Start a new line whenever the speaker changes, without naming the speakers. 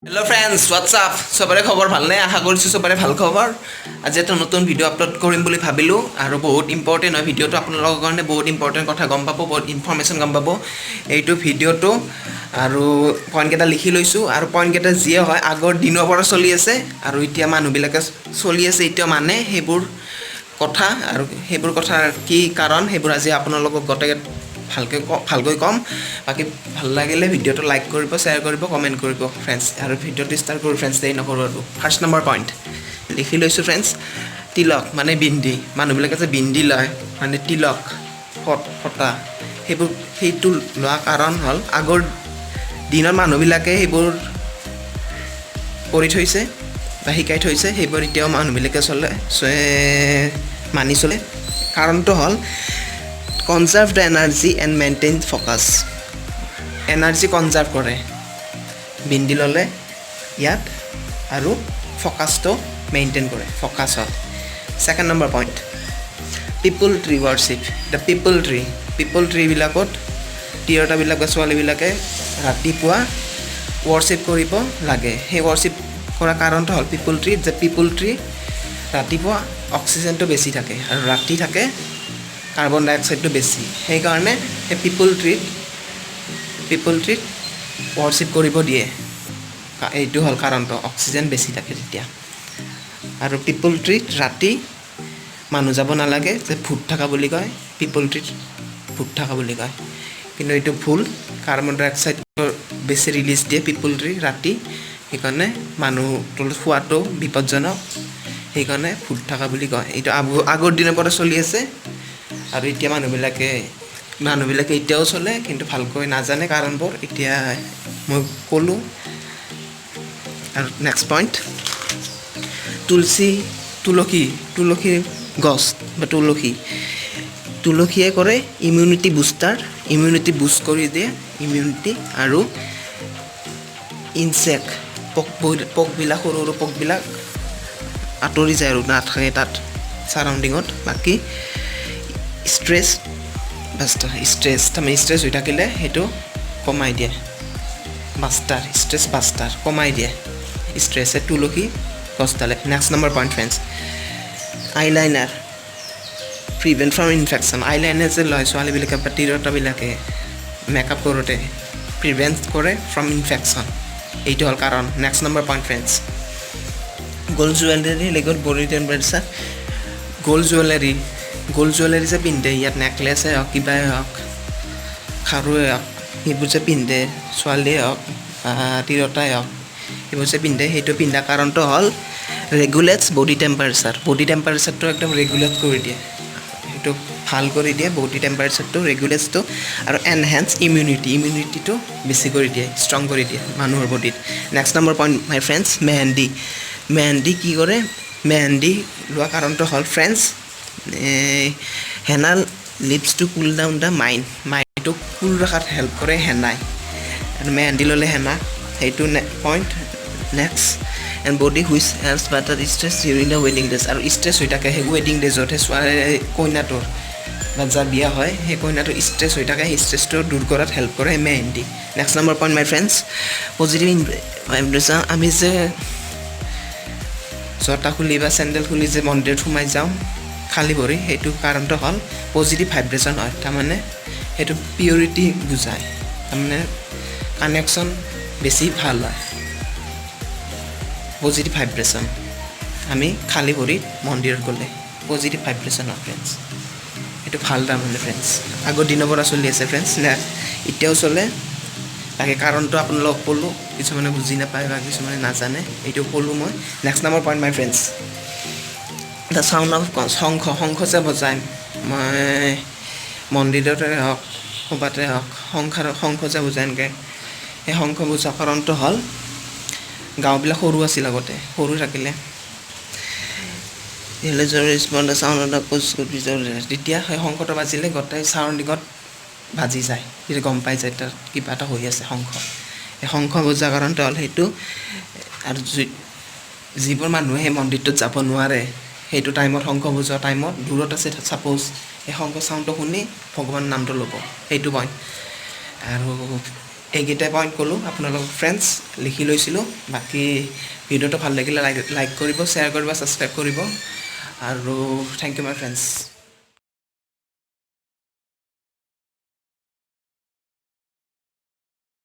Hello friends, what's up? সবৰে খবৰ ভালনে? আশা কৰিছোঁ সবৰে ভাল খবৰ। আজি এটা নতুন ভিডিঅ' আপলোড কৰিম বুলি ভাবিলোঁ আৰু বহুত ইম্পৰ্টেণ্ট হয় ভিডিঅ'টো আপোনালোকৰ কাৰণে বহুত ইম্পৰ্টেণ্ট কথা গম পাব, বহুত ইনফৰমেশ্যন গম পাব এইটো ভিডিঅ'টো আৰু পইণ্টকেইটা লিখি লৈছোঁ আৰু পইণ্টকেইটা যিয়ে হয় আগৰ দিনৰ পৰা চলি আছে আৰু এতিয়া মানুহবিলাকে চলি আছে এতিয়াও মানে সেইবোৰ কথা আৰু সেইবোৰ কথাৰ কি কাৰণ সেইবোৰ আজি আপোনালোকক গোটেই ভালকৈ ক'ম বাকী ভাল লাগিলে ভিডিঅ'টো লাইক কৰিব শ্বেয়াৰ কৰিব কমেণ্ট কৰিব ফ্ৰেণ্ডছ আৰু ভিডিঅ'টো ষ্টাৰ্ট কৰোঁ ফ্ৰেণ্ডছ দেৰি নকৰোঁ আৰু ফাৰ্ষ্ট নম্বৰ পইণ্ট লিখি লৈছোঁ ফ্ৰেণ্ডছ তিলক মানে বিন্দি মানুহবিলাকে যে বিন্দি লয় মানে তিলক ফটা সেইটো লোৱা কাৰণ হ'ল আগৰ দিনৰ মানুহবিলাকে সেইবোৰ কৰি থৈছে বা শিকাই থৈছে সেইবোৰ এতিয়াও মানুহবিলাকে মানি চলে কাৰণটো হ'ল conserve the energy and maintain focus energy conserve কৰে বিন্দি ল'লে ইয়াত আৰু ফ'কাছটো মেইনটেইন কৰে ফ'কাছ হয় second number point people tree worship the people ট্ৰীবিলাকত তিৰোতাবিলাক বা ছোৱালীবিলাকে ৰাতিপুৱা ৱৰ্শ্বিপ কৰিব লাগে সেই ৱৰ্শ্বিপ কৰা কাৰণটো হ'ল পিপল ট্ৰী ৰাতিপুৱা অক্সিজেনটো বেছি থাকে আৰু ৰাতি থাকে কাৰ্বন ডাই অক্সাইডটো বেছি সেইকাৰণে সেই পিপল ট্ৰীত ৱৰ্শ্বিপ কৰিব দিয়ে এইটো হ'ল কাৰণটো অক্সিজেন বেছি থাকে তেতিয়া আৰু পিপল ট্ৰীত ৰাতি মানুহ যাব নালাগে যে ভূত থকা বুলি কয় পিপল ট্ৰীত ভূত থকা বুলি কয় কিন্তু এইটো ভুল কাৰ্বন ডাই অক্সাইড বেছি ৰিলিজ দিয়ে পিপল ট্ৰী ৰাতি সেইকাৰণে মানুহ তলত শোৱাটো বিপদজনক সেইকাৰণে ভূত থকা বুলি কয় এইটো আগৰ দিনৰ পৰা চলি আছে আৰু এতিয়া মানুহবিলাকে এতিয়াও চলে কিন্তু ভালকৈ নাজানে কাৰণবোৰ এতিয়া মই ক'লোঁ আৰু নেক্সট পইণ্ট তুলসী গছ বা তুলসীয়ে কৰে ইমিউনিটি বুষ্ট কৰি দিয়ে ইমিউনিটি আৰু ইনচেক্ট পোকবিলাক সৰু সৰু পোকবিলাক আঁতৰি যায় আৰু নাথাকে তাত ছাৰাউণ্ডিঙত বাকী ষ্ট্ৰেছ হৈ থাকিলে সেইটো কমাই দিয়ে ষ্ট্ৰেছ বাষ্টাৰ কমাই দিয়ে ষ্ট্ৰেছে তুলসী গছডালে next number point friends eyeliner prevent from infection eyeliner যে লয় ছোৱালীবিলাকে বা তিৰোতাবিলাকে মেকআপ কৰোঁতে প্ৰিভেণ্ট কৰে ফ্ৰম ইনফেকশ্যন এইটো হ'ল কাৰণ next number point friends gold jewellery লগত বডি টেম্পাৰেচাৰ গ'ল্ড জুৱেলাৰী যে পিন্ধে ইয়াত নেকলেছে হওক কিবাই হওক খাৰুৱে হওক সেইবোৰ যে পিন্ধে ছোৱালীয়ে হওক বা তিৰোতাই হওক সেইবোৰ যে পিন্ধে সেইটো পিন্ধা কাৰণটো হ'ল ৰেগুলেটছ বডি টেম্পাৰেচাৰটো একদম ৰেগুলেট কৰি দিয়ে সেইটো ভাল কৰি দিয়ে বডি টেম্পাৰেচাৰটো ৰেগুলেটছটো আৰু এনহেঞ্চ ইমিউনিটিটো বেছি কৰি দিয়ে ষ্ট্ৰং কৰি দিয়ে মানুহৰ বডিত next number point my friends mehndi কি কৰে মেহেন্দি লোৱা কাৰণটো হ'ল ফ্ৰেণ্ডছ হেনা লিপছ টু কুল ডাউন দ্য মাইণ্ডটো কুল ৰখাত হেল্প কৰে হেনাই আৰু মেহেন্দি ল'লে হেনা সেইটো point next and body which helps butter stress during the ৱেডিং ডেজ আৰু ষ্ট্ৰেছ হৈ থাকে সেই ৱেডিং ডেজত সেই কইনাটোৰ বা যাৰ বিয়া হয় সেই কইনাটোৰ ষ্ট্ৰেছ হৈ থাকে সেই ষ্ট্ৰেছটো দূৰ কৰাত হেল্প কৰে mehndi next number point my friends positive vibration আমি যে জোতা খুলি বা চেণ্ডেল খুলি যে মন্দিৰত সোমাই যাওঁ খালী ভৰি সেইটো কাৰণটো হ'ল পজিটিভ ভাইব্ৰেশ্যন হয় তাৰমানে সেইটো পিয়ৰিটি বুজায় তাৰমানে কানেকশ্যন বেছি ভাল হয় পজিটিভ ভাইব্ৰেশ্যন আমি খালী ভৰিত মন্দিৰত গ'লে পজিটিভ ভাইব্ৰেশ্যন হয় ফ্ৰেণ্ডছ সেইটো ভাল তাৰমানে ফ্ৰেণ্ডছ আগৰ দিনৰ পৰা চলি আছে ফ্ৰেণ্ডছ এতিয়াও চলে তাকে কাৰণটো আপোনালোকক ক'লোঁ কিছুমানে বুজি নাপায় বা কিছুমানে নাজানে এইটো ক'লোঁ মই next number point my friends the sound of শংখ যে বজায় মই মন্দিৰতে হওক ক'ৰবাতে হওক শংখ যে বজায় এনেকৈ সেই শংখ বজোৱা কাৰণটো হ'ল গাঁওবিলাক সৰু আছিল আগতে সৰু থাকিলে তেতিয়া সেই শংখটো বাজিলে গোটেই চাউণ্ডিঙত বাজি যায় তেতিয়া গম পাই যায় তাত কিবা এটা হৈ আছে সেই শংখ বজোৱা কাৰণটো হ'ল সেইটো আৰু যিবোৰ মানুহে সেই মন্দিৰটোত যাব নোৱাৰে সেইটো টাইমত শংখ বজোৱা টাইমত দূৰত আছে ছাপ'জ সেই শংখ চাউণ্ডটো শুনি ভগৱানৰ নামটো ল'ব সেইটো পইণ্ট আৰু এইকেইটা পইণ্ট ক'লোঁ আপোনালোকক ফ্ৰেণ্ডছ, লিখি লৈছিলোঁ। বাকী ভিডিঅ'টো ভাল লাগিলে লাইক কৰিব, শ্বেয়াৰ কৰিব, ছাবস্ক্ৰাইব কৰিব আৰু থেংক ইউ মাই ফ্ৰেণ্ডছ।